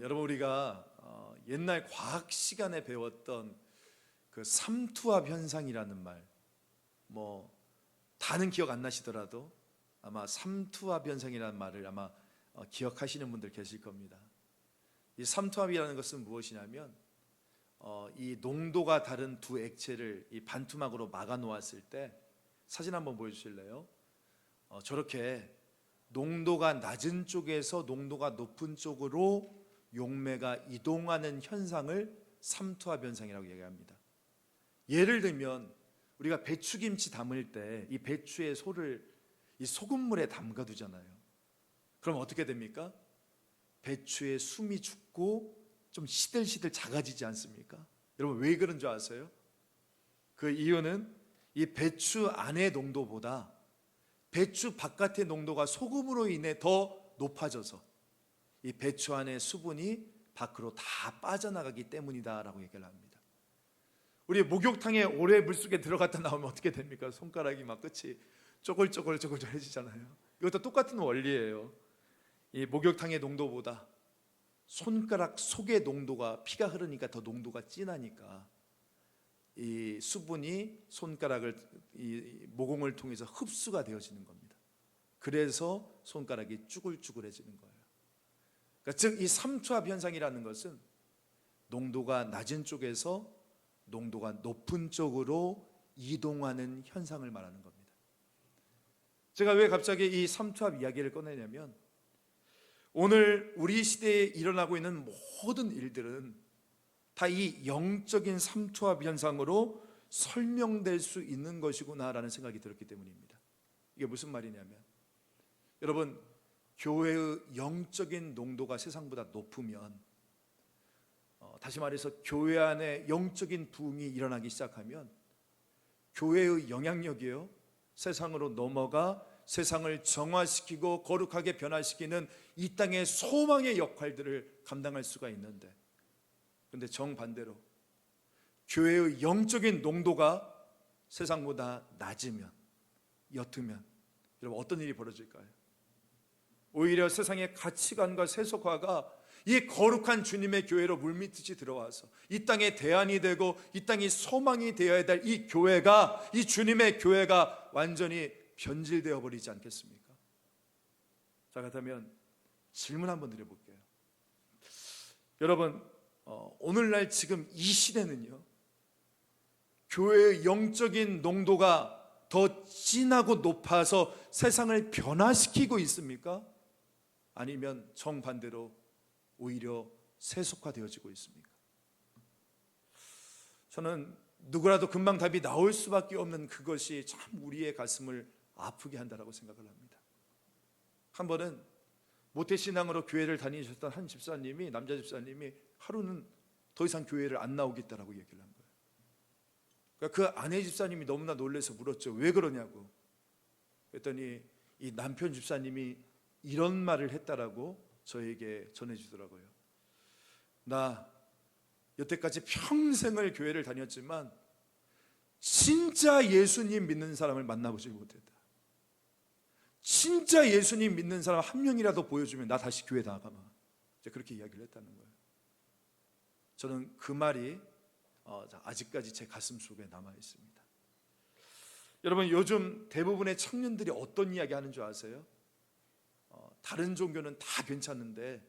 여러분 우리가 옛날 과학 시간에 배웠던 그 삼투압 현상이라는 말, 다는 기억 안 나시더라도 아마 삼투압 현상이라는 말을 아마 기억하시는 분들 계실 겁니다. 이 삼투압이라는 것은 무엇이냐면 이 농도가 다른 두 액체를 이 반투막으로 막아 놓았을 때, 사진 한번 보여주실래요? 저렇게 농도가 낮은 쪽에서 농도가 높은 쪽으로 용매가 이동하는 현상을 삼투압 현상이라고 얘기합니다. 예를 들면 우리가 배추김치 담을 때 이 배추의 소를 이 소금물에 담가 두잖아요. 그럼 어떻게 됩니까? 배추의 숨이 죽고 좀 시들시들 작아지지 않습니까? 여러분 왜 그런 줄 아세요? 그 이유는 이 배추 안의 농도보다 배추 바깥의 농도가 소금으로 인해 더 높아져서 이 배추 안의 수분이 밖으로 다 빠져나가기 때문이다라고 얘기를 합니다. 우리 목욕탕에 오래 물속에 들어갔다 나오면 어떻게 됩니까? 손가락이 막 끝이 쪼글쪼글해지잖아요. 이것도 똑같은 원리예요. 이 목욕탕의 농도보다 손가락 속의 농도가, 피가 흐르니까 더 농도가 진하니까 이 수분이 손가락을, 이 모공을 통해서 흡수가 되어지는 겁니다. 그래서 손가락이 쭈글쭈글해지는 거예요. 그러니까 즉 이 삼투압 현상이라는 것은 농도가 낮은 쪽에서 농도가 높은 쪽으로 이동하는 현상을 말하는 겁니다. 제가 왜 갑자기 이 삼투압 이야기를 꺼내냐면, 오늘 우리 시대에 일어나고 있는 모든 일들은 다 이 영적인 삼투압 현상으로 설명될 수 있는 것이구나라는 생각이 들었기 때문입니다. 이게 무슨 말이냐면, 여러분 교회의 영적인 농도가 세상보다 높으면, 다시 말해서 교회 안에 영적인 부흥이 일어나기 시작하면 교회의 영향력이요, 세상으로 넘어가 세상을 정화시키고 거룩하게 변화시키는 이 땅의 소망의 역할들을 감당할 수가 있는데, 그런데 정반대로 교회의 영적인 농도가 세상보다 낮으면, 옅으면 여러분 어떤 일이 벌어질까요? 오히려 세상의 가치관과 세속화가 이 거룩한 주님의 교회로 물밀듯이 들어와서 이 땅의 대안이 되고 이 땅이 소망이 되어야 될 이 교회가, 이 주님의 교회가 완전히 변질되어 버리지 않겠습니까? 자, 그렇다면 질문 한번 드려볼게요. 여러분 오늘날 지금 이 시대는요, 교회의 영적인 농도가 더 진하고 높아서 세상을 변화시키고 있습니까? 아니면 정반대로 오히려 세속화되어지고 있습니까? 저는 누구라도 금방 답이 나올 수밖에 없는 그것이 참 우리의 가슴을 아프게 한다라고 생각을 합니다. 한 번은 모태신앙으로 교회를 다니셨던 한 집사님이, 남자 집사님이 하루는 더 이상 교회를 안 나오겠다라고 얘기를 한 거예요. 그러니까 그 아내 집사님이 너무나 놀라서 물었죠. 왜 그러냐고. 그랬더니 이 남편 집사님이 이런 말을 했다라고 저에게 전해주더라고요. 나 여태까지 평생을 교회를 다녔지만 진짜 예수님 믿는 사람을 만나보지 못했다. 진짜 예수님 믿는 사람 한 명이라도 보여주면 나 다시 교회 나가마. 이제 그렇게 이야기를 했다는 거예요. 저는 그 말이 아직까지 제 가슴 속에 남아 있습니다. 여러분 요즘 대부분의 청년들이 어떤 이야기 하는 줄 아세요? 다른 종교는 다 괜찮은데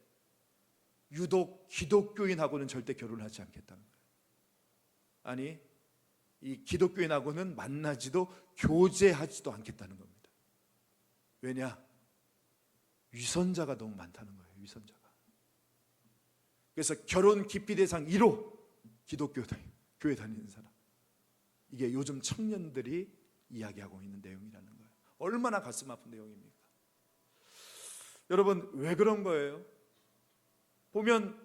유독 기독교인하고는 절대 결혼하지 않겠다는 거예요. 아니, 이 기독교인하고는 만나지도 교제하지도 않겠다는 겁니다. 왜냐? 위선자가 너무 많다는 거예요. 위선자가. 그래서 결혼 기피 대상 1호 기독교 교회 다니는 사람. 이게 요즘 청년들이 이야기하고 있는 내용이라는 거예요. 얼마나 가슴 아픈 내용입니까? 여러분 왜 그런 거예요? 보면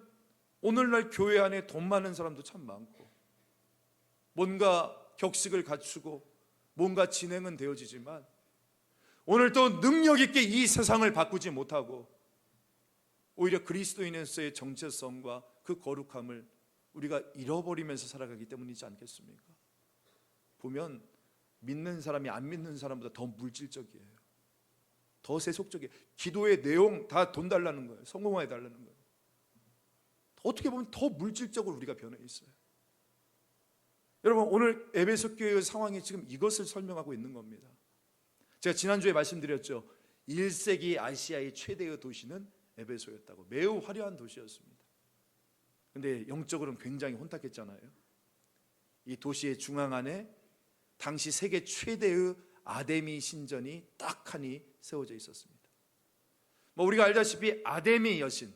오늘날 교회 안에 돈 많은 사람도 참 많고 뭔가 격식을 갖추고 뭔가 진행은 되어지지만 오늘 또 능력 있게 이 세상을 바꾸지 못하고 오히려 그리스도인으로서의 정체성과 그 거룩함을 우리가 잃어버리면서 살아가기 때문이지 않겠습니까? 보면 믿는 사람이 안 믿는 사람보다 더 물질적이에요. 더 세속적이에요. 기도의 내용 다 돈 달라는 거예요. 성공해 달라는 거예요. 어떻게 보면 더 물질적으로 우리가 변해 있어요. 여러분, 오늘 에베소 교회의 상황이 지금 이것을 설명하고 있는 겁니다. 제가 지난주에 말씀드렸죠. 1세기 아시아의 최대의 도시는 에베소였다고. 매우 화려한 도시였습니다. 그런데 영적으로는 굉장히 혼탁했잖아요. 이 도시의 중앙 안에 당시 세계 최대의 아데미 신전이 딱하니 세워져 있었습니다. 우리가 알다시피 아데미 여신,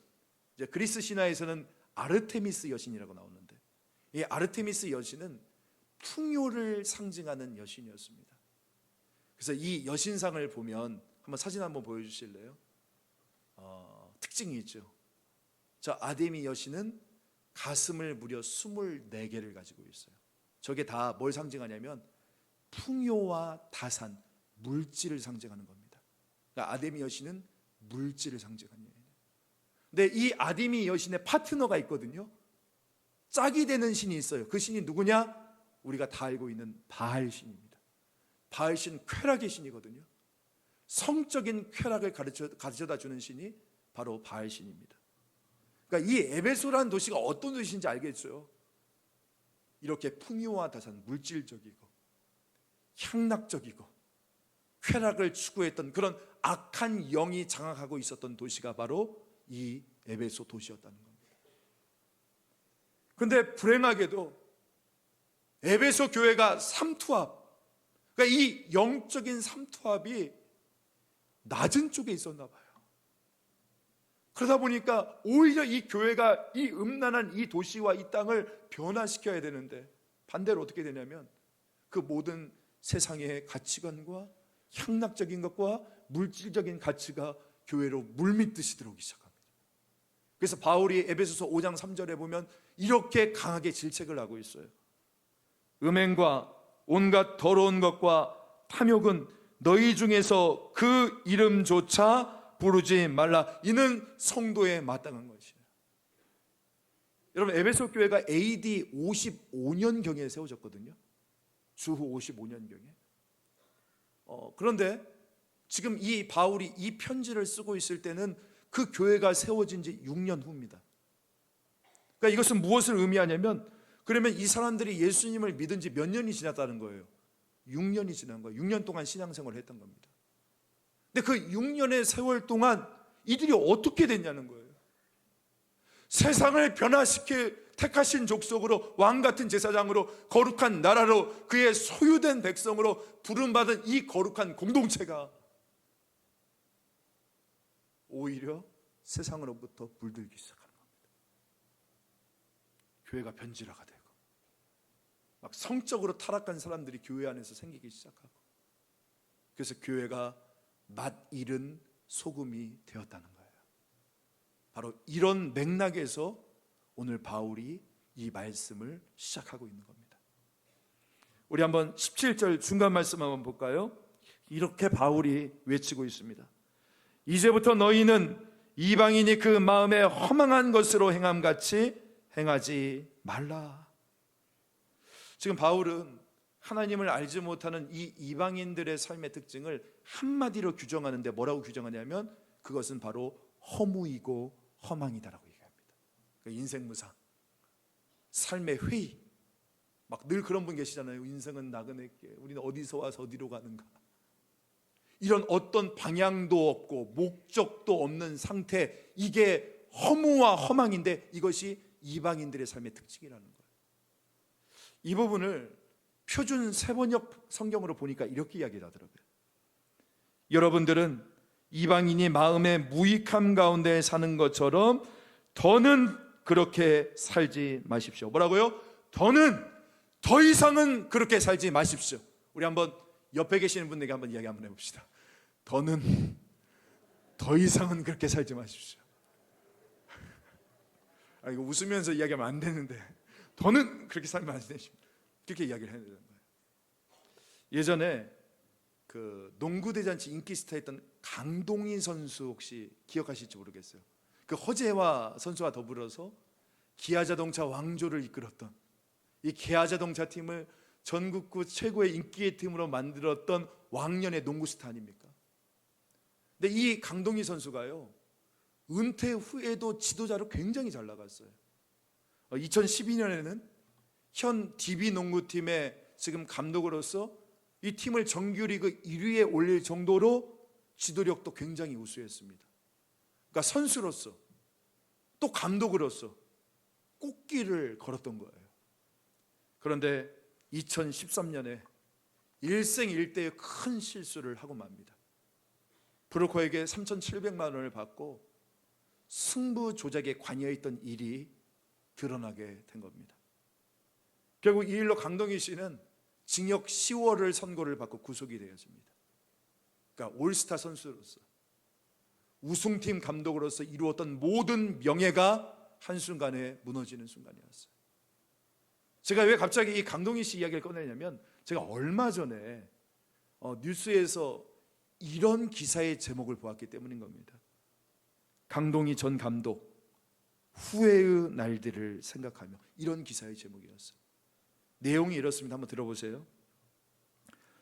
이제 그리스 신화에서는 아르테미스 여신이라고 나오는데, 이 아르테미스 여신은 풍요를 상징하는 여신이었습니다. 그래서 이 여신상을 보면 한번 사진 한번 보여주실래요? 특징이 있죠. 저 아데미 여신은 가슴을 무려 24개를 가지고 있어요. 저게 다 뭘 상징하냐면 풍요와 다산, 물질을 상징하는 겁니다. 그러니까 아데미 여신은 물질을 상징하는 여인. 근데 이 아데미 여신의 파트너가 있거든요. 짝이 되는 신이 있어요. 그 신이 누구냐? 우리가 다 알고 있는 바알 신입니다. 바알 신, 쾌락의 신이거든요. 성적인 쾌락을 가르쳐다 주는 신이 바로 바알 신입니다. 그러니까 이 에베소라는 도시가 어떤 도시인지 알겠어요. 이렇게 풍요와 다산, 물질적이고 향락적이고 쾌락을 추구했던 그런 악한 영이 장악하고 있었던 도시가 바로 이 에베소 도시였다는 겁니다. 그런데 불행하게도 에베소 교회가 삼투압, 그러니까 이 영적인 삼투압이 낮은 쪽에 있었나 봐요. 그러다 보니까 오히려 이 교회가 이 음란한 이 도시와 이 땅을 변화시켜야 되는데 반대로 어떻게 되냐면 그 모든 세상의 가치관과 향락적인 것과 물질적인 가치가 교회로 물밀듯이 들어오기 시작합니다. 그래서 바울이 에베소서 5장 3절에 보면 이렇게 강하게 질책을 하고 있어요. 음행과 온갖 더러운 것과 탐욕은 너희 중에서 그 이름조차 부르지 말라. 이는 성도에 마땅한 것이에요. 여러분, 에베소 교회가 AD 55년경에 세워졌거든요. 주후 55년경에. 그런데 지금 이 바울이 이 편지를 쓰고 있을 때는 그 교회가 세워진 지 6년 후입니다. 그러니까 이것은 무엇을 의미하냐면, 그러면 이 사람들이 예수님을 믿은 지 몇 년이 지났다는 거예요? 6년이 지난 거예요. 6년 동안 신앙생활을 했던 겁니다. 근데 그 6년의 세월 동안 이들이 어떻게 됐냐는 거예요. 세상을 변화시켜 택하신 족속으로, 왕같은 제사장으로, 거룩한 나라로, 그의 소유된 백성으로 부름받은 이 거룩한 공동체가 오히려 세상으로부터 물들기 시작하는 겁니다. 교회가 변질화가 되고 막 성적으로 타락한 사람들이 교회 안에서 생기기 시작하고, 그래서 교회가 맛 잃은 소금이 되었다는 거예요. 바로 이런 맥락에서 오늘 바울이 이 말씀을 시작하고 있는 겁니다. 우리 한번 17절 중간 말씀 한번 볼까요? 이렇게 바울이 외치고 있습니다. 이제부터 너희는 이방인이 그 마음에 허망한 것으로 행함같이 행하지 말라. 지금 바울은 하나님을 알지 못하는 이 이방인들의 삶의 특징을 한마디로 규정하는데 뭐라고 규정하냐면 그것은 바로 허무이고 허망이다라고 얘기합니다. 그러니까 인생무상, 삶의 회의, 막 늘 그런 분 계시잖아요. 인생은 나그네께, 우리는 어디서 와서 어디로 가는가. 이런 어떤 방향도 없고 목적도 없는 상태, 이게 허무와 허망인데 이것이 이방인들의 삶의 특징이라는 거예요. 이 부분을 표준 세번역 성경으로 보니까 이렇게 이야기를 하더라고요. 여러분들은 이방인이 마음의 무익함 가운데 사는 것처럼 더는 그렇게 살지 마십시오. 뭐라고요? 더 이상은 그렇게 살지 마십시오. 우리 한번 옆에 계시는 분에게 한번 이야기 한번 해봅시다. 더 이상은 그렇게 살지 마십시오. 이거 웃으면서 이야기하면 안 되는데, 더는 그렇게 살면 안 되십니다. 그렇게 이야기를 해야 되는 거예요. 예전에 그 농구 대잔치 인기 스타였던 강동희 선수 혹시 기억하실지 모르겠어요. 그 허재화 선수와 더불어서 기아자동차 왕조를 이끌었던, 이 기아자동차 팀을 전국구 최고의 인기의 팀으로 만들었던 왕년의 농구 스타 아닙니까? 근데 이 강동희 선수가요, 은퇴 후에도 지도자로 굉장히 잘 나갔어요. 2012년에는 현 DB 농구팀의 지금 감독으로서 이 팀을 정규리그 1위에 올릴 정도로 지도력도 굉장히 우수했습니다. 그러니까 선수로서 또 감독으로서 꽃길을 걸었던 거예요. 그런데 2013년에 일생일대의 큰 실수를 하고 맙니다. 브로커에게 3,700만 원을 받고 승부 조작에 관여했던 일이 드러나게 된 겁니다. 결국 이 일로 강동희 씨는 징역 10월을 선고를 받고 구속이 되었습니다. 그러니까 올스타 선수로서 우승팀 감독으로서 이루었던 모든 명예가 한순간에 무너지는 순간이었어요. 제가 왜 갑자기 이 강동희 씨 이야기를 꺼내냐면 제가 얼마 전에 뉴스에서 이런 기사의 제목을 보았기 때문인 겁니다. 강동희 전 감독 후회의 날들을 생각하며, 이런 기사의 제목이었어요. 내용이 이렇습니다. 한번 들어보세요.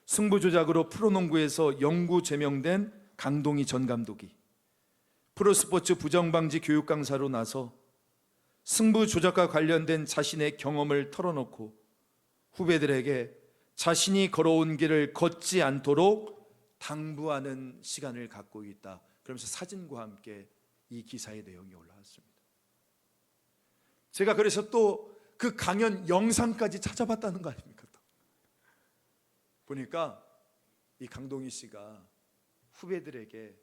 승부 조작으로 프로농구에서 영구 제명된 강동희 전 감독이 프로스포츠 부정방지 교육 강사로 나서 승부 조작과 관련된 자신의 경험을 털어놓고 후배들에게 자신이 걸어온 길을 걷지 않도록 당부하는 시간을 갖고 있다. 그러면서 사진과 함께 이 기사의 내용이 올라왔습니다. 제가 그래서 또 그 강연 영상까지 찾아봤다는 거 아닙니까? 또 보니까 이 강동희 씨가 후배들에게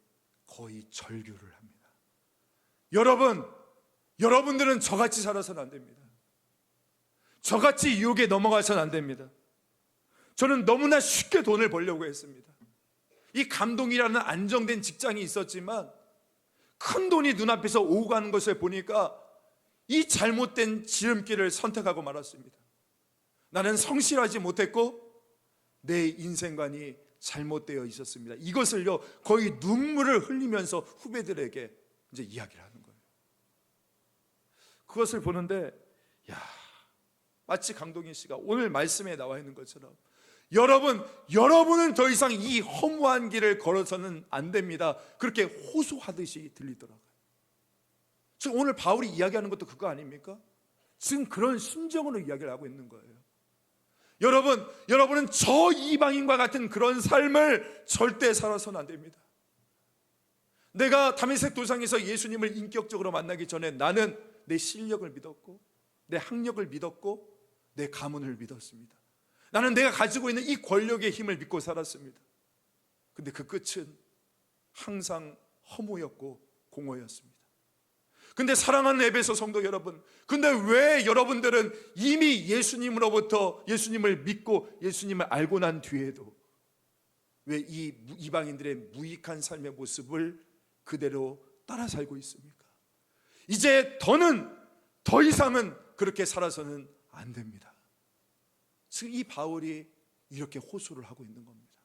거의 절규를 합니다. 여러분들은 저같이 살아서는 안 됩니다. 저같이 유혹에 넘어가서는 안 됩니다. 저는 너무나 쉽게 돈을 벌려고 했습니다. 이 감독이라는 안정된 직장이 있었지만 큰 돈이 눈앞에서 오고 가는 것을 보니까 이 잘못된 지름길을 선택하고 말았습니다. 나는 성실하지 못했고 내 인생관이 잘못되어 있었습니다. 이것을요 거의 눈물을 흘리면서 후배들에게 이제 이야기를 하는 거예요. 그것을 보는데 마치 강동희 씨가 오늘 말씀에 나와 있는 것처럼 여러분은 더 이상 이 허무한 길을 걸어서는 안 됩니다. 그렇게 호소하듯이 들리더라고요. 지금 오늘 바울이 이야기하는 것도 그거 아닙니까? 지금 그런 심정으로 이야기를 하고 있는 거예요. 여러분은 저 이방인과 같은 그런 삶을 절대 살아서는 안 됩니다. 내가 다메섹 도상에서 예수님을 인격적으로 만나기 전에 나는 내 실력을 믿었고 내 학력을 믿었고 내 가문을 믿었습니다. 나는 내가 가지고 있는 이 권력의 힘을 믿고 살았습니다. 근데 그 끝은 항상 허무였고 공허였습니다. 근데 사랑하는 에베소 성도 여러분, 근데 왜 여러분들은 이미 예수님을 믿고 예수님을 알고 난 뒤에도 왜 이 이방인들의 무익한 삶의 모습을 그대로 따라 살고 있습니까? 이제 더 이상은 그렇게 살아서는 안 됩니다. 지금 이 바울이 이렇게 호소를 하고 있는 겁니다.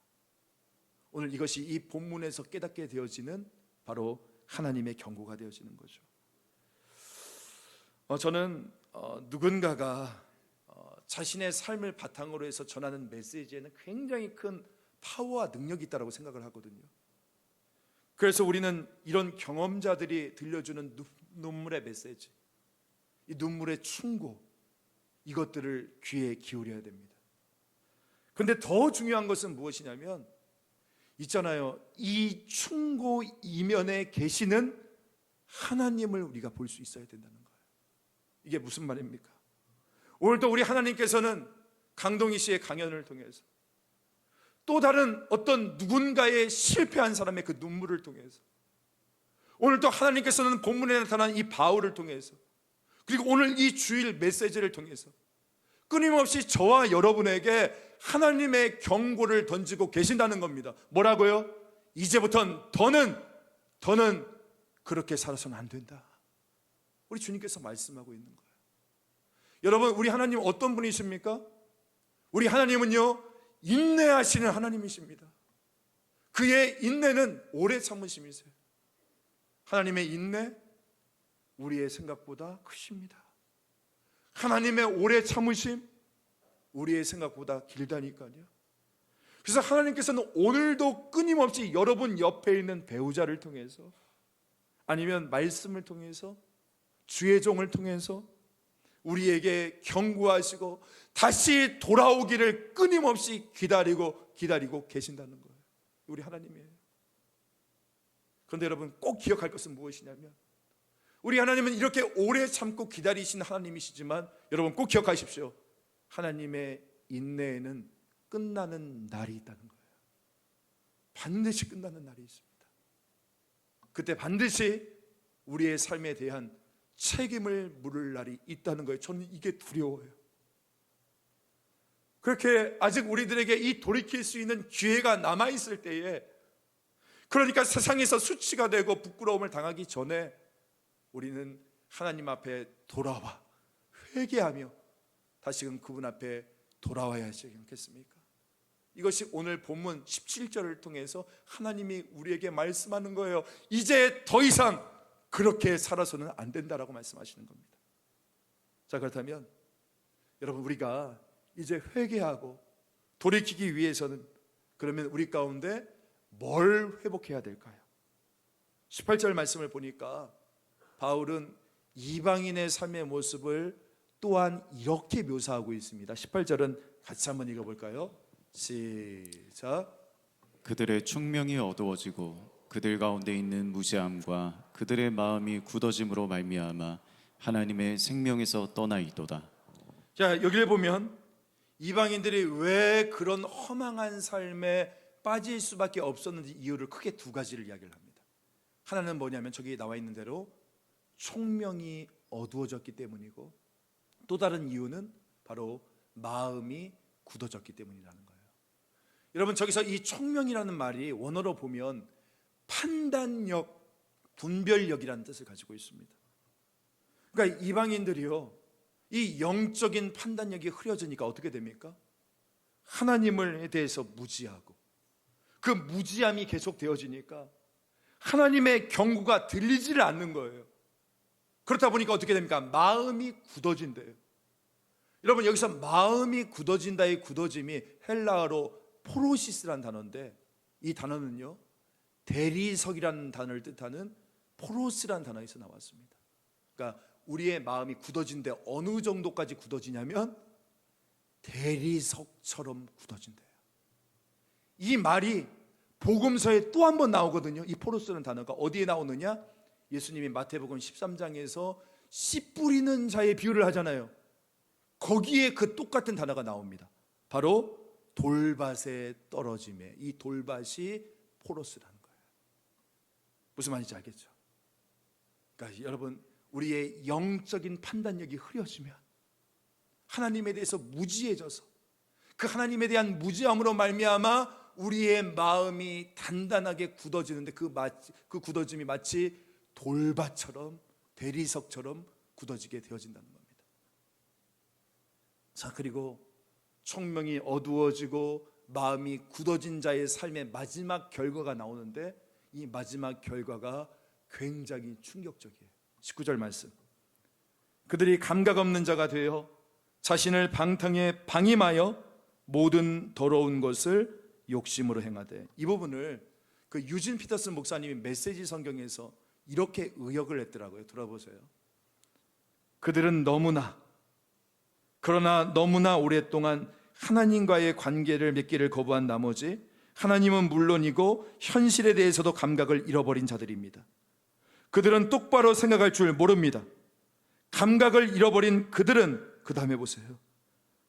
오늘 이것이 이 본문에서 깨닫게 되어지는 바로 하나님의 경고가 되어지는 거죠. 저는 누군가가 자신의 삶을 바탕으로 해서 전하는 메시지에는 굉장히 큰 파워와 능력이 있다고 생각을 하거든요. 그래서 우리는 이런 경험자들이 들려주는 눈물의 메시지, 이 눈물의 충고, 이것들을 귀에 기울여야 됩니다. 그런데 더 중요한 것은 무엇이냐면 있잖아요, 이 충고 이면에 계시는 하나님을 우리가 볼 수 있어야 된다는 거예요. 이게 무슨 말입니까? 오늘도 우리 하나님께서는 강동희 씨의 강연을 통해서 또 다른 어떤 누군가의 실패한 사람의 그 눈물을 통해서 오늘도 하나님께서는 본문에 나타난 이 바울을 통해서 그리고 오늘 이 주일 메시지를 통해서 끊임없이 저와 여러분에게 하나님의 경고를 던지고 계신다는 겁니다. 뭐라고요? 이제부터는 더는 그렇게 살아서는 안 된다. 우리 주님께서 말씀하고 있는 거예요. 여러분, 우리 하나님 어떤 분이십니까? 우리 하나님은요, 인내하시는 하나님이십니다. 그의 인내는 오래 참으심이세요. 하나님의 인내, 우리의 생각보다 크십니다. 하나님의 오래 참으심, 우리의 생각보다 길다니까요. 그래서 하나님께서는 오늘도 끊임없이 여러분 옆에 있는 배우자를 통해서 아니면 말씀을 통해서 주의 종을 통해서 우리에게 경고하시고 다시 돌아오기를 끊임없이 기다리고 계신다는 거예요. 우리 하나님이에요. 그런데 여러분 꼭 기억할 것은 무엇이냐면, 우리 하나님은 이렇게 오래 참고 기다리신 하나님이시지만 여러분 꼭 기억하십시오. 하나님의 인내에는 끝나는 날이 있다는 거예요. 반드시 끝나는 날이 있습니다. 그때 반드시 우리의 삶에 대한 책임을 물을 날이 있다는 거예요. 저는 이게 두려워요. 그렇게 아직 우리들에게 이 돌이킬 수 있는 기회가 남아있을 때에, 그러니까 세상에서 수치가 되고 부끄러움을 당하기 전에 우리는 하나님 앞에 돌아와 회개하며 다시금 그분 앞에 돌아와야 하지 않겠습니까? 이것이 오늘 본문 17절을 통해서 하나님이 우리에게 말씀하는 거예요. 이제 더 이상 그렇게 살아서는 안 된다라고 말씀하시는 겁니다. 자, 그렇다면 여러분, 우리가 이제 회개하고 돌이키기 위해서는 그러면 우리 가운데 뭘 회복해야 될까요? 18절 말씀을 보니까 바울은 이방인의 삶의 모습을 또한 이렇게 묘사하고 있습니다. 18절은 같이 한번 읽어볼까요? 시작. 그들의 충명이 어두워지고 그들 가운데 있는 무지함과 그들의 마음이 굳어짐으로 말미암아 하나님의 생명에서 떠나이도다. 자, 여기를 보면 이방인들이 왜 그런 허망한 삶에 빠질 수밖에 없었는지 이유를 크게 두 가지를 이야기를 합니다. 하나는 뭐냐면 저기 나와 있는 대로 총명이 어두워졌기 때문이고, 또 다른 이유는 바로 마음이 굳어졌기 때문이라는 거예요. 여러분, 저기서 이 총명이라는 말이 원어로 보면 판단력, 분별력이라는 뜻을 가지고 있습니다. 그러니까 이방인들이요, 이 영적인 판단력이 흐려지니까 어떻게 됩니까? 하나님에 대해서 무지하고, 그 무지함이 계속 되어지니까 하나님의 경고가 들리지를 않는 거예요. 그렇다 보니까 어떻게 됩니까? 마음이 굳어진대요. 여러분, 여기서 마음이 굳어진다의 굳어짐이 헬라어로 포로시스라는 단어인데, 이 단어는요 대리석이라는 단어를 뜻하는 포로스라는 단어에서 나왔습니다. 그러니까 우리의 마음이 굳어진데 어느 정도까지 굳어지냐면 대리석처럼 굳어진대요. 이 말이 복음서에 또 한 번 나오거든요. 이 포로스라는 단어가 어디에 나오느냐? 예수님이 마태복음 13장에서 씨 뿌리는 자의 비유를 하잖아요. 거기에 그 똑같은 단어가 나옵니다. 바로 돌밭에 떨어짐에, 이 돌밭이 포로스라는 거예요. 무슨 말인지 알겠죠? 그러니까 여러분, 우리의 영적인 판단력이 흐려지면, 하나님에 대해서 무지해져서 그 하나님에 대한 무지함으로 말미암아 우리의 마음이 단단하게 굳어지는데 그 굳어짐이 마치 돌밭처럼, 대리석처럼 굳어지게 되어진다는 겁니다. 자, 그리고 총명이 어두워지고 마음이 굳어진 자의 삶의 마지막 결과가 나오는데, 이 마지막 결과가 굉장히 충격적이에요. 19절 말씀. 그들이 감각 없는 자가 되어 자신을 방탕에 방임하여 모든 더러운 것을 욕심으로 행하되. 이 부분을 그 유진 피터슨 목사님이 메시지 성경에서 이렇게 의역을 했더라고요. 들어보세요. 그들은 그러나 너무나 오랫동안 하나님과의 관계를 맺기를 거부한 나머지 하나님은 물론이고 현실에 대해서도 감각을 잃어버린 자들입니다. 그들은 똑바로 생각할 줄 모릅니다. 감각을 잃어버린 그들은, 그 다음에 보세요,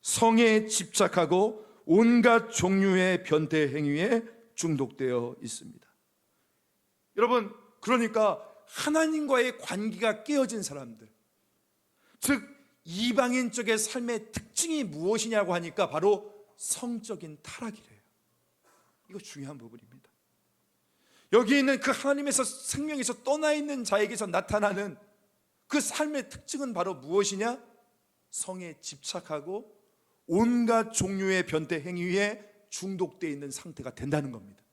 성에 집착하고 온갖 종류의 변태 행위에 중독되어 있습니다. 여러분, 그러니까 하나님과의 관계가 깨어진 사람들, 즉 이방인 쪽의 삶의 특징이 무엇이냐고 하니까 바로 성적인 타락이래요. 이거 중요한 부분입니다. 여기 있는 그 하나님에서 생명에서 떠나 있는 자에게서 나타나는 그 삶의 특징은 바로 무엇이냐? 성에 집착하고 온갖 종류의 변태 행위에 중독되어 있는 상태가 된다는 겁니다.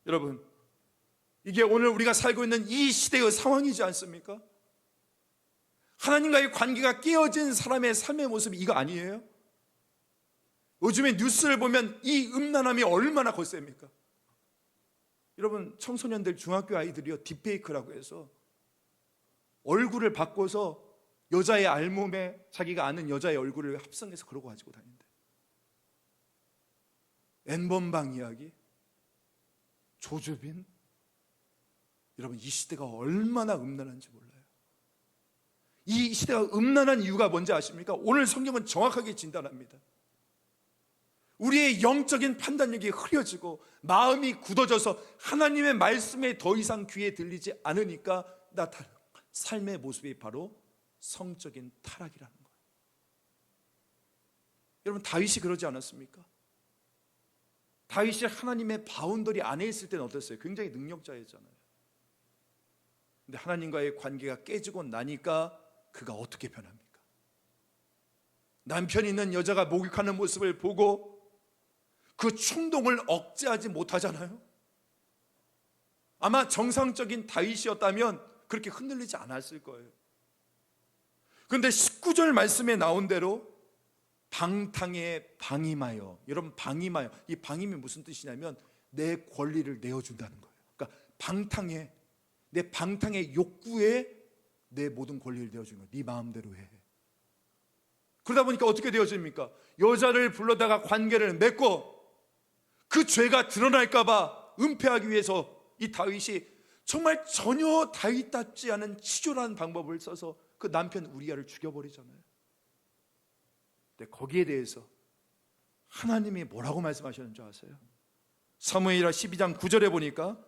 여러분, 이게 오늘 우리가 살고 있는 이 시대의 상황이지 않습니까? 하나님과의 관계가 깨어진 사람의 삶의 모습이 이거 아니에요? 요즘에 뉴스를 보면 이 음란함이 얼마나 거셉니까? 여러분, 청소년들, 중학교 아이들이요, 딥페이크라고 해서 얼굴을 바꿔서 여자의 알몸에 자기가 아는 여자의 얼굴을 합성해서 그러고 가지고 다닌대. N번방 이야기, 조주빈. 여러분, 이 시대가 얼마나 음란한지 몰라요. 이 시대가 음란한 이유가 뭔지 아십니까? 오늘 성경은 정확하게 진단합니다. 우리의 영적인 판단력이 흐려지고 마음이 굳어져서 하나님의 말씀에 더 이상 귀에 들리지 않으니까 나타나는 삶의 모습이 바로 성적인 타락이라는 거예요. 여러분, 다윗이 그러지 않았습니까? 다윗이 하나님의 바운더리 안에 있을 때는 어땠어요? 굉장히 능력자였잖아요. 근데 하나님과의 관계가 깨지고 나니까 그가 어떻게 변합니까? 남편이 있는 여자가 목욕하는 모습을 보고 그 충동을 억제하지 못하잖아요. 아마 정상적인 다윗이었다면 그렇게 흔들리지 않았을 거예요. 그런데 19절 말씀에 나온 대로 방탕에 방임하여, 여러분, 방임하여, 이 방임이 무슨 뜻이냐면 내 권리를 내어준다는 거예요. 그러니까 방탕에, 내 방탕의 욕구에 내 모든 권리를 내어주는 거예요. 네 마음대로 해. 그러다 보니까 어떻게 되어집니까? 여자를 불러다가 관계를 맺고 그 죄가 드러날까 봐 은폐하기 위해서 이 다윗이 정말 전혀 다윗답지 않은 치졸한 방법을 써서 그 남편 우리아를 죽여버리잖아요. 근데 거기에 대해서 하나님이 뭐라고 말씀하셨는지 아세요? 사무엘하 12장 9절에 보니까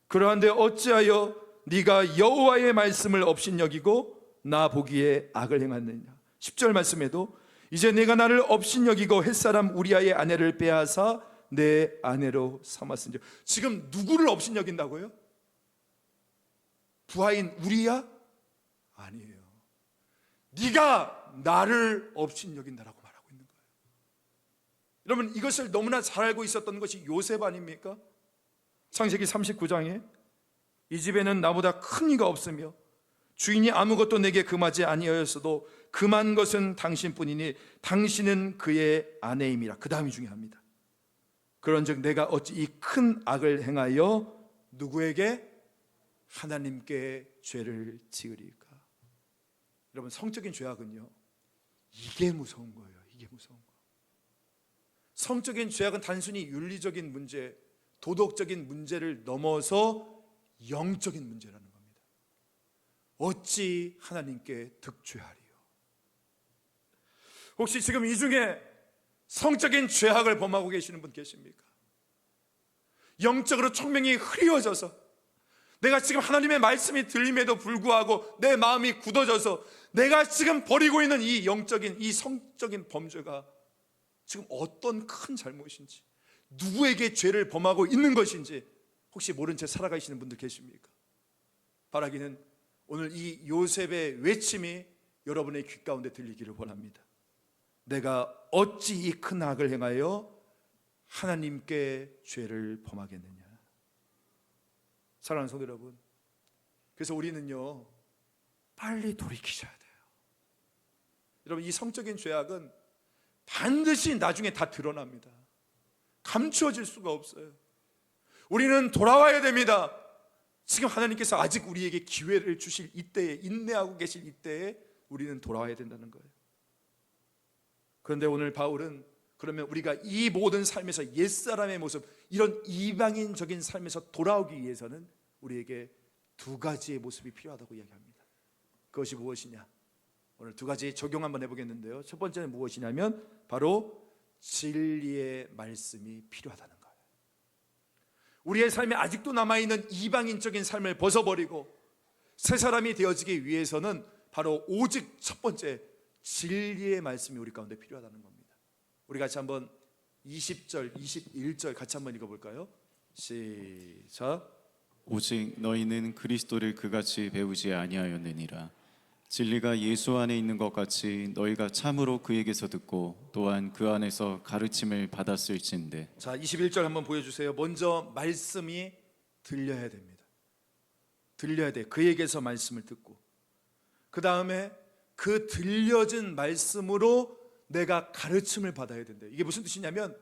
그러한데 어찌하여 네가 여호와의 말씀을 업신여기고 나 보기에 악을 행하느냐. 10절 말씀에도 이제 내가 나를 업신여기고 햇사람 우리아의 아내를 빼앗아 내 아내로 삼았으니. 지금 누구를 업신여긴다고요? 부하인 우리야? 아니에요. 네가 나를 업신여긴다라고 말하고 있는 거예요. 여러분, 이것을 너무나 잘 알고 있었던 것이 요셉 아닙니까? 창세기 39장에 이 집에는 나보다 큰 이가 없으며 주인이 아무것도 내게 금하지 아니하였어도 금한 것은 당신뿐이니 당신은 그의 아내임이라. 그 다음이 중요합니다. 그런즉 내가 어찌 이 큰 악을 행하여 누구에게? 하나님께 죄를 지으리까. 여러분, 성적인 죄악은요, 이게 무서운 거예요. 이게 무서운 거. 성적인 죄악은 단순히 윤리적인 문제, 도덕적인 문제를 넘어서 영적인 문제라는 겁니다. 어찌 하나님께 득죄하리요. 혹시 지금 이 중에 성적인 죄악을 범하고 계시는 분 계십니까? 영적으로 총명이 흐려져서 내가 지금 하나님의 말씀이 들림에도 불구하고 내 마음이 굳어져서 내가 지금 벌이고 있는 이 영적인, 이 성적인 범죄가 지금 어떤 큰 잘못인지, 누구에게 죄를 범하고 있는 것인지 혹시 모른 채 살아가시는 분들 계십니까? 바라기는 오늘 이 요셉의 외침이 여러분의 귀 가운데 들리기를 원합니다. 내가 어찌 이 큰 악을 행하여 하나님께 죄를 범하겠느냐. 사랑하는 성도 여러분, 그래서 우리는요, 빨리 돌이키셔야 돼요. 여러분, 이 성적인 죄악은 반드시 나중에 다 드러납니다. 감추어질 수가 없어요. 우리는 돌아와야 됩니다. 지금 하나님께서 아직 우리에게 기회를 주실 이때에, 인내하고 계실 이때에 우리는 돌아와야 된다는 거예요. 그런데 오늘 바울은 그러면 우리가 이 모든 삶에서 옛사람의 모습, 이런 이방인적인 삶에서 돌아오기 위해서는 우리에게 두 가지의 모습이 필요하다고 이야기합니다. 그것이 무엇이냐? 오늘 두 가지 적용 한번 해보겠는데요. 첫 번째는 무엇이냐면 바로 진리의 말씀이 필요하다는 거예요. 우리의 삶에 아직도 남아있는 이방인적인 삶을 벗어버리고 새 사람이 되어지기 위해서는 바로 오직 첫 번째 진리의 말씀이 우리 가운데 필요하다는 겁니다. 우리 같이 한번 20절, 21절 같이 한번 읽어볼까요? 시작. 오직 너희는 그리스도를 그같이 배우지 아니하였느니라. 진리가 예수 안에 있는 것 같이 너희가 참으로 그에게서 듣고 또한 그 안에서 가르침을 받았을진데. 자, 21절 한번 보여주세요. 먼저 말씀이 들려야 됩니다. 들려야 돼. 그에게서 말씀을 듣고, 그 다음에 그 들려진 말씀으로 내가 가르침을 받아야 된대요. 이게 무슨 뜻이냐면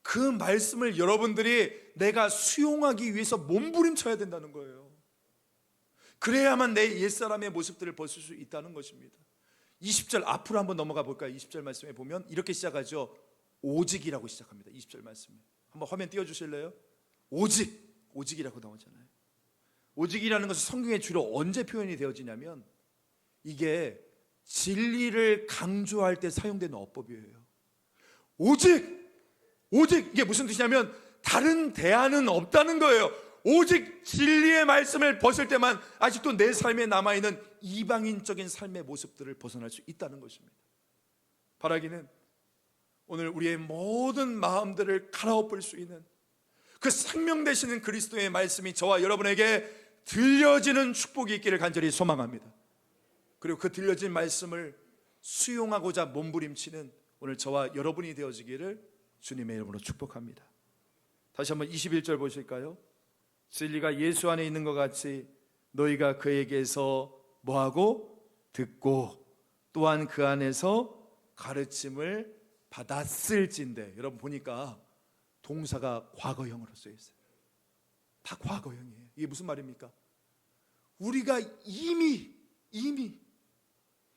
그 말씀을 여러분들이 내가 수용하기 위해서 몸부림쳐야 된다는 거예요. 그래야만 내 옛사람의 모습들을 벗을 수 있다는 것입니다. 20절 앞으로 한번 넘어가 볼까요? 20절 말씀에 보면 이렇게 시작하죠. 오직이라고 시작합니다. 20절 말씀에 한번 화면 띄워주실래요? 오직이라고 나오잖아요. 오직이라는 것은 성경에 주로 언제 표현이 되어지냐면 이게 진리를 강조할 때 사용되는 어법이에요. 오직 이게 무슨 뜻이냐면 다른 대안은 없다는 거예요. 오직 진리의 말씀을 벗을 때만 아직도 내 삶에 남아있는 이방인적인 삶의 모습들을 벗어날 수 있다는 것입니다. 바라기는 오늘 우리의 모든 마음들을 갈아엎을 수 있는 그 생명 되시는 그리스도의 말씀이 저와 여러분에게 들려지는 축복이 있기를 간절히 소망합니다. 그리고 그 들려진 말씀을 수용하고자 몸부림치는 오늘 저와 여러분이 되어지기를 주님의 이름으로 축복합니다. 다시 한번 21절 보실까요? 진리가 예수 안에 있는 것 같이 너희가 그에게서 뭐하고? 듣고 또한 그 안에서 가르침을 받았을진데. 여러분 보니까 동사가 과거형으로 쓰여 있어요. 다 과거형이에요. 이게 무슨 말입니까? 우리가 이미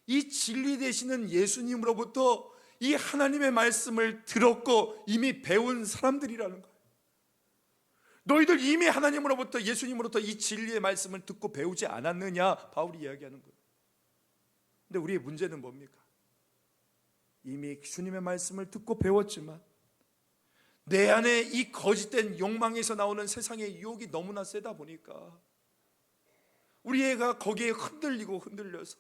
이 진리 되시는 예수님으로부터 이 하나님의 말씀을 들었고 이미 배운 사람들이라는 거예요. 너희들 이미 하나님으로부터 예수님으로부터 이 진리의 말씀을 듣고 배우지 않았느냐? 바울이 이야기하는 거예요. 근데 우리의 문제는 뭡니까? 이미 주님의 말씀을 듣고 배웠지만 내 안에 이 거짓된 욕망에서 나오는 세상의 유혹이 너무나 세다 보니까 우리 애가 거기에 흔들려서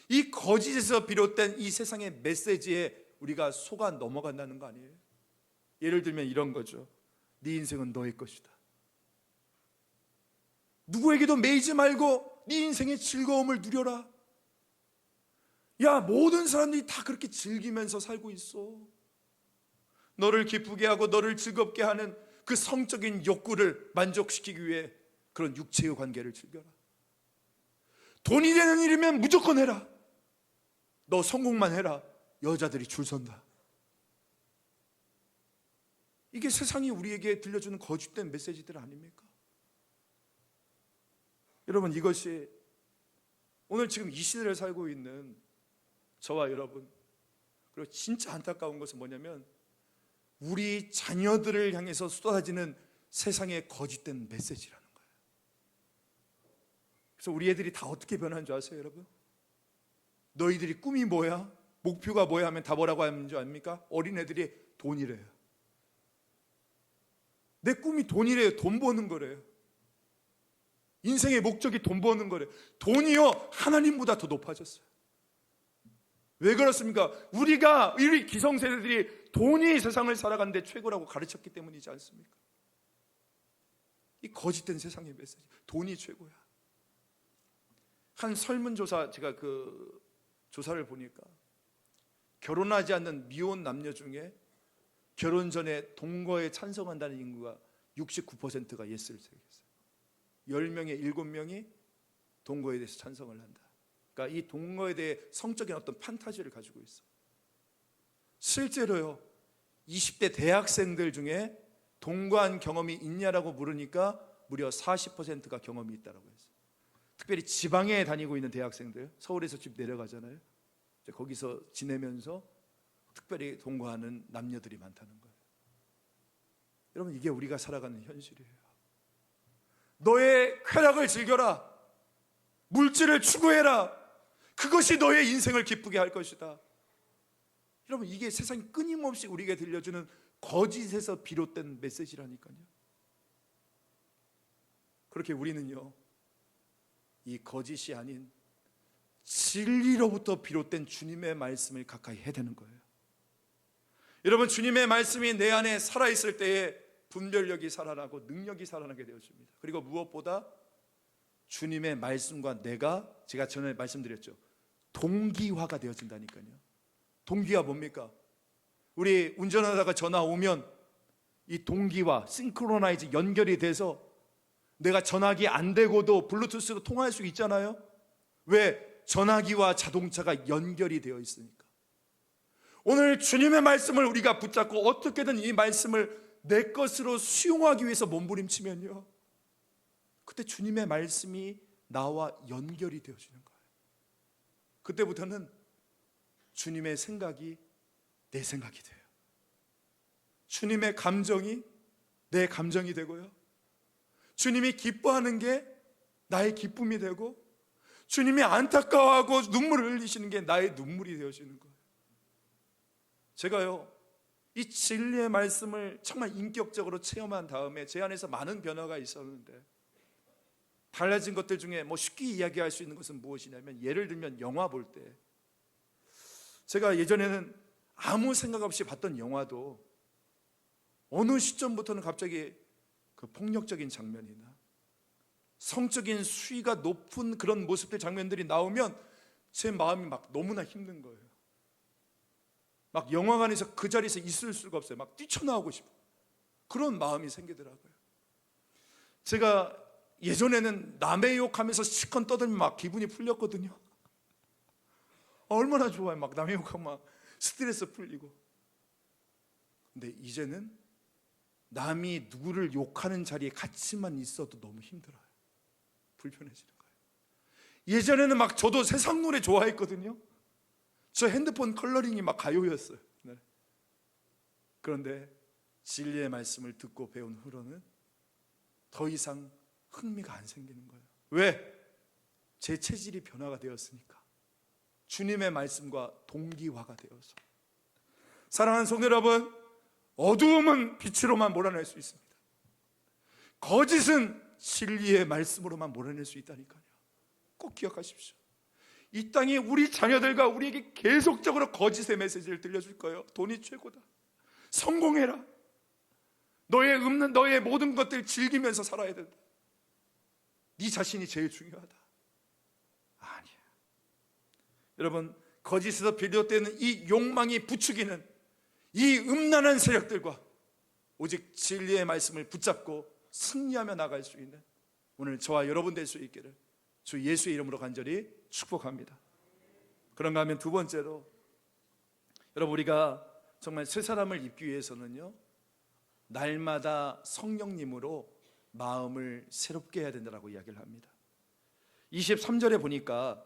이 거짓에서 비롯된 이 세상의 메시지에 우리가 속아 넘어간다는 거 아니에요? 예를 들면 이런 거죠. 네 인생은 너의 것이다. 누구에게도 매이지 말고 네 인생의 즐거움을 누려라. 야, 모든 사람들이 다 그렇게 즐기면서 살고 있어. 너를 기쁘게 하고 너를 즐겁게 하는 그 성적인 욕구를 만족시키기 위해 그런 육체의 관계를 즐겨라. 돈이 되는 일이면 무조건 해라. 너 성공만 해라. 여자들이 줄 선다. 이게 세상이 우리에게 들려주는 거짓된 메시지들 아닙니까? 여러분, 이것이 오늘 지금 이 시대를 살고 있는 저와 여러분, 그리고 진짜 안타까운 것은 뭐냐면 우리 자녀들을 향해서 쏟아지는 세상의 거짓된 메시지라는 거예요. 그래서 우리 애들이 다 어떻게 변하는 줄 아세요, 여러분? 너희들이 꿈이 뭐야? 목표가 뭐야? 하면 다 뭐라고 하는 줄 압니까? 어린애들이 돈이래요. 내 꿈이 돈이래요. 돈 버는 거래요. 인생의 목적이 돈 버는 거래요. 돈이요, 하나님보다 더 높아졌어요. 왜 그렇습니까? 우리 기성세대들이 돈이 세상을 살아가는데 최고라고 가르쳤기 때문이지 않습니까? 이 거짓된 세상의 메시지, 돈이 최고야. 한 설문조사, 제가 그 조사를 보니까 결혼하지 않는 미혼 남녀 중에 결혼 전에 동거에 찬성한다는 인구가 69%가 예스를 새겼어요. 10명에 7명이 동거에 대해서 찬성을 한다. 그러니까 이 동거에 대해 성적인 어떤 판타지를 가지고 있어. 실제로요, 20대 대학생들 중에 동거한 경험이 있냐라고 물으니까 무려 40%가 경험이 있다라고 했어요. 특별히 지방에 다니고 있는 대학생들, 서울에서 집 내려가잖아요. 거기서 지내면서 특별히 동거하는 남녀들이 많다는 거예요. 여러분, 이게 우리가 살아가는 현실이에요. 너의 쾌락을 즐겨라. 물질을 추구해라. 그것이 너의 인생을 기쁘게 할 것이다. 여러분, 이게 세상이 끊임없이 우리에게 들려주는 거짓에서 비롯된 메시지라니까요. 그렇게 우리는요, 이 거짓이 아닌 진리로부터 비롯된 주님의 말씀을 가까이 해야 되는 거예요. 여러분, 주님의 말씀이 내 안에 살아있을 때에 분별력이 살아나고 능력이 살아나게 되어집니다. 그리고 무엇보다 주님의 말씀과 제가 전에 말씀드렸죠, 동기화가 되어진다니까요. 동기화 뭡니까? 우리 운전하다가 전화 오면 이 동기화, 싱크로나이즈 연결이 돼서 내가 전화기 안 되고도 블루투스로 통화할 수 있잖아요. 왜? 전화기와 자동차가 연결이 되어 있으니까. 오늘 주님의 말씀을 우리가 붙잡고 어떻게든 이 말씀을 내 것으로 수용하기 위해서 몸부림치면요, 그때 주님의 말씀이 나와 연결이 되어지는 거예요. 그때부터는 주님의 생각이 내 생각이 돼요. 주님의 감정이 내 감정이 되고요, 주님이 기뻐하는 게 나의 기쁨이 되고, 주님이 안타까워하고 눈물을 흘리시는 게 나의 눈물이 되어지는 거예요. 제가요, 이 진리의 말씀을 정말 인격적으로 체험한 다음에 제 안에서 많은 변화가 있었는데, 달라진 것들 중에 쉽게 이야기할 수 있는 것은 무엇이냐면, 예를 들면 영화 볼 때, 제가 예전에는 아무 생각 없이 봤던 영화도 어느 시점부터는 갑자기 그 폭력적인 장면이나 성적인 수위가 높은 그런 모습들, 장면들이 나오면 제 마음이 막 너무나 힘든 거예요. 막 영화관에서 그 자리에서 있을 수가 없어요. 막 뛰쳐나오고 싶어. 그런 마음이 생기더라고요. 제가 예전에는 남의 욕하면서 시컨 떠들면 막 기분이 풀렸거든요. 얼마나 좋아요. 막 남의 욕하면 막 스트레스 풀리고. 근데 이제는 남이 누구를 욕하는 자리에 같이만 있어도 너무 힘들어요. 불편해지는 거예요. 예전에는 막 저도 세상 노래 좋아했거든요. 저 핸드폰 컬러링이 막 가요였어요. 네. 그런데 진리의 말씀을 듣고 배운 후로는 더 이상 흥미가 안 생기는 거예요. 왜? 제 체질이 변화가 되었으니까. 주님의 말씀과 동기화가 되어서. 사랑하는 성도 여러분, 어두움은 빛으로만 몰아낼 수 있습니다. 거짓은 진리의 말씀으로만 몰아낼 수 있다니까요. 꼭 기억하십시오. 이 땅이 우리 자녀들과 우리에게 계속적으로 거짓의 메시지를 들려줄 거예요. 돈이 최고다. 성공해라. 너의 모든 것들 즐기면서 살아야 된다. 네 자신이 제일 중요하다. 아니야. 여러분, 거짓에서 비롯되는 이 욕망이 부추기는 이 음란한 세력들과 오직 진리의 말씀을 붙잡고 승리하며 나갈 수 있는 오늘 저와 여러분 될 수 있기를 주 예수의 이름으로 간절히 축복합니다. 그런가 하면 두 번째로, 여러분, 우리가 정말 새 사람을 입기 위해서는요, 날마다 성령님으로 마음을 새롭게 해야 된다고 이야기를 합니다. 23절에 보니까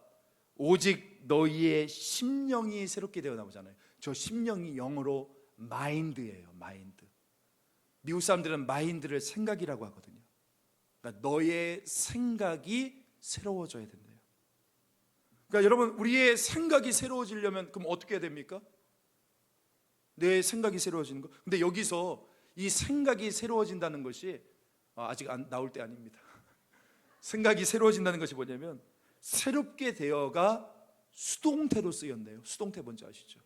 오직 너희의 심령이 새롭게 되어 나오잖아요. 저 심령이 영어로 마인드예요. 마인드. 미국 사람들은 마인드를 생각이라고 하거든요. 그러니까 너의 생각이 새로워져야 된대요. 그러니까 여러분, 우리의 생각이 새로워지려면 그럼 어떻게 해야 됩니까? 내 생각이 새로워지는 거. 근데 여기서 이 생각이 새로워진다는 것이 아직 나올 때 아닙니다. 생각이 새로워진다는 것이 뭐냐면 새롭게 되어가 수동태로 쓰였네요. 수동태 뭔지 아시죠?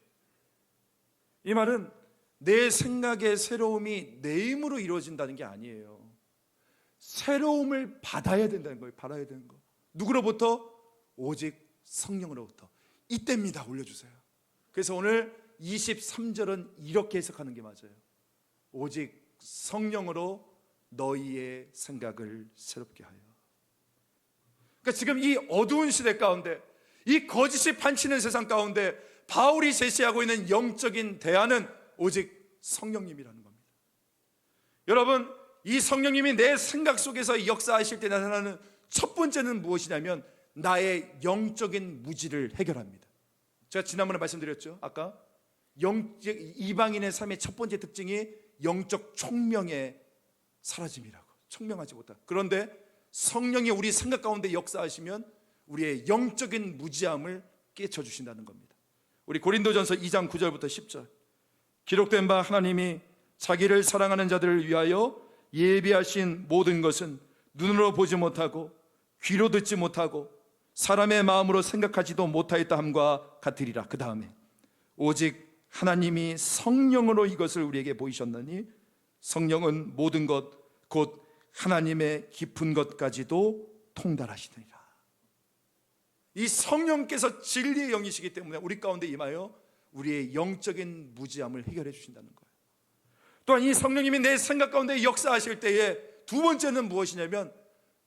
이 말은 내 생각의 새로움이 내 힘으로 이루어진다는 게 아니에요. 새로움을 받아야 된다는 거예요. 받아야 되는 거. 누구로부터? 오직 성령으로부터. 이때입니다. 올려주세요. 그래서 오늘 23절은 이렇게 해석하는 게 맞아요. 오직 성령으로 너희의 생각을 새롭게 하여. 그러니까 지금 이 어두운 시대 가운데, 이 거짓이 판치는 세상 가운데 바울이 제시하고 있는 영적인 대안은 오직 성령님이라는 겁니다. 여러분, 이 성령님이 내 생각 속에서 역사하실 때 나타나는 첫 번째는 무엇이냐면 나의 영적인 무지를 해결합니다. 제가 지난번에 말씀드렸죠. 아까 이방인의 삶의 첫 번째 특징이 영적 총명의 사라짐이라고. 총명하지 못한. 그런데 성령이 우리 생각 가운데 역사하시면 우리의 영적인 무지함을 깨쳐주신다는 겁니다. 우리 고린도전서 2장 9절부터 10절. 기록된 바 하나님이 자기를 사랑하는 자들을 위하여 예비하신 모든 것은 눈으로 보지 못하고 귀로 듣지 못하고 사람의 마음으로 생각하지도 못하였다 함과 같으리라. 그 다음에 오직 하나님이 성령으로 이것을 우리에게 보이셨나니 성령은 모든 것 곧 하나님의 깊은 것까지도 통달하시느니라. 이 성령께서 진리의 영이시기 때문에 우리 가운데 임하여 우리의 영적인 무지함을 해결해 주신다는 거예요. 또한 이 성령님이 내 생각 가운데 역사하실 때에 두 번째는 무엇이냐면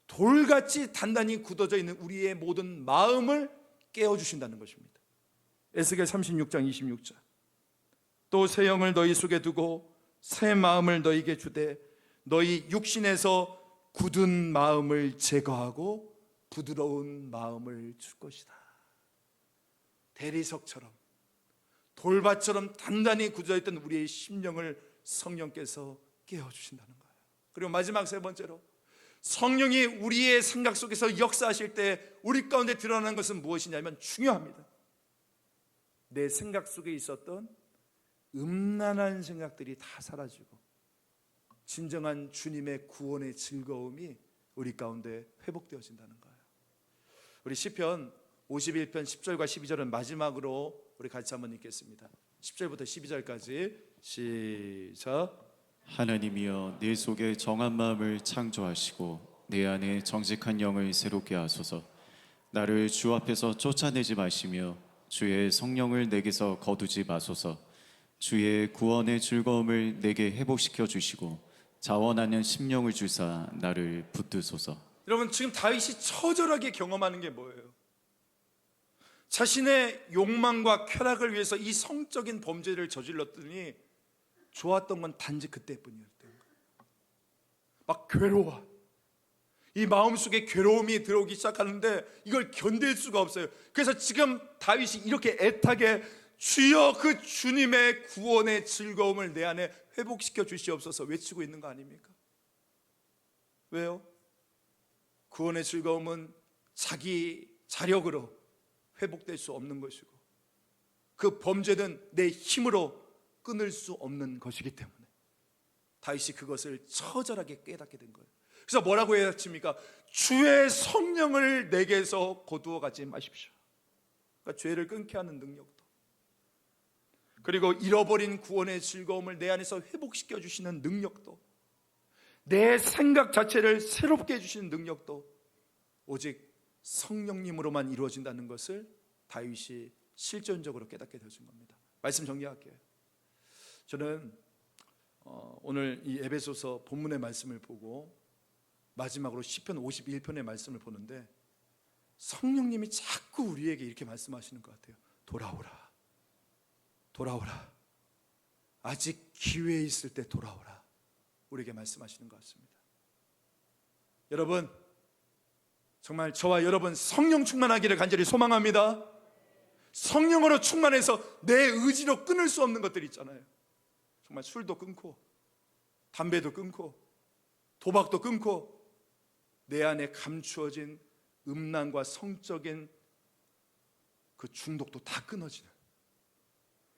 돌같이 단단히 굳어져 있는 우리의 모든 마음을 깨워주신다는 것입니다. 에스겔 36장 26절. 또 새 영을 너희 속에 두고 새 마음을 너희에게 주되 너희 육신에서 굳은 마음을 제거하고 부드러운 마음을 줄 것이다. 대리석처럼 돌밭처럼 단단히 굳어있던 우리의 심령을 성령께서 깨워주신다는 거예요. 그리고 마지막 세 번째로, 성령이 우리의 생각 속에서 역사하실 때 우리 가운데 드러나는 것은 무엇이냐면 중요합니다. 내 생각 속에 있었던 음란한 생각들이 다 사라지고 진정한 주님의 구원의 즐거움이 우리 가운데 회복되어진다는 거예요. 우리 시편 51편 10절과 12절은 마지막으로 우리 같이 한번 읽겠습니다. 10절부터 12절까지 시작. 하나님이여 내 속에 정한 마음을 창조하시고 내 안에 정직한 영을 새롭게 하소서. 나를 주 앞에서 쫓아내지 마시며 주의 성령을 내게서 거두지 마소서. 주의 구원의 즐거움을 내게 회복시켜 주시고 자원하는 심령을 주사 나를 붙드소서. 여러분, 지금 다윗이 처절하게 경험하는 게 뭐예요? 자신의 욕망과 쾌락을 위해서 이 성적인 범죄를 저질렀더니 좋았던 건 단지 그때뿐이었던 거예요. 막 괴로워. 이 마음속에 괴로움이 들어오기 시작하는데 이걸 견딜 수가 없어요. 그래서 지금 다윗이 이렇게 애타게 주여 그 주님의 구원의 즐거움을 내 안에 회복시켜 주시옵소서 외치고 있는 거 아닙니까? 왜요? 구원의 즐거움은 자기 자력으로 회복될 수 없는 것이고 그 범죄는 내 힘으로 끊을 수 없는 것이기 때문에 다윗이 그것을 처절하게 깨닫게 된 거예요. 그래서 뭐라고 해야 칩니까? 주의 성령을 내게서 거두어 가지 마십시오. 그러니까 죄를 끊게 하는 능력도, 그리고 잃어버린 구원의 즐거움을 내 안에서 회복시켜 주시는 능력도, 내 생각 자체를 새롭게 해주시는 능력도 오직 성령님으로만 이루어진다는 것을 다윗이 실존적으로 깨닫게 되어진 겁니다. 말씀 정리할게요. 저는 오늘 이 에베소서 본문의 말씀을 보고 마지막으로 시편 51편의 말씀을 보는데 성령님이 자꾸 우리에게 이렇게 말씀하시는 것 같아요. 돌아오라, 돌아오라, 아직 기회 있을 때 돌아오라, 우리에게 말씀하시는 것 같습니다. 여러분, 정말 저와 여러분 성령 충만하기를 간절히 소망합니다. 성령으로 충만해서 내 의지로 끊을 수 없는 것들이 있잖아요. 정말 술도 끊고 담배도 끊고 도박도 끊고 내 안에 감추어진 음란과 성적인 그 중독도 다 끊어지는,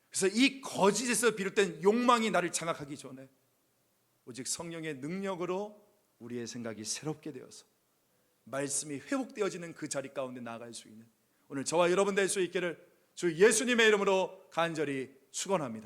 그래서 이 거짓에서 비롯된 욕망이 나를 장악하기 전에 오직 성령의 능력으로 우리의 생각이 새롭게 되어서 말씀이 회복되어지는 그 자리 가운데 나아갈 수 있는 오늘 저와 여러분 될 수 있기를 주 예수님의 이름으로 간절히 축원합니다.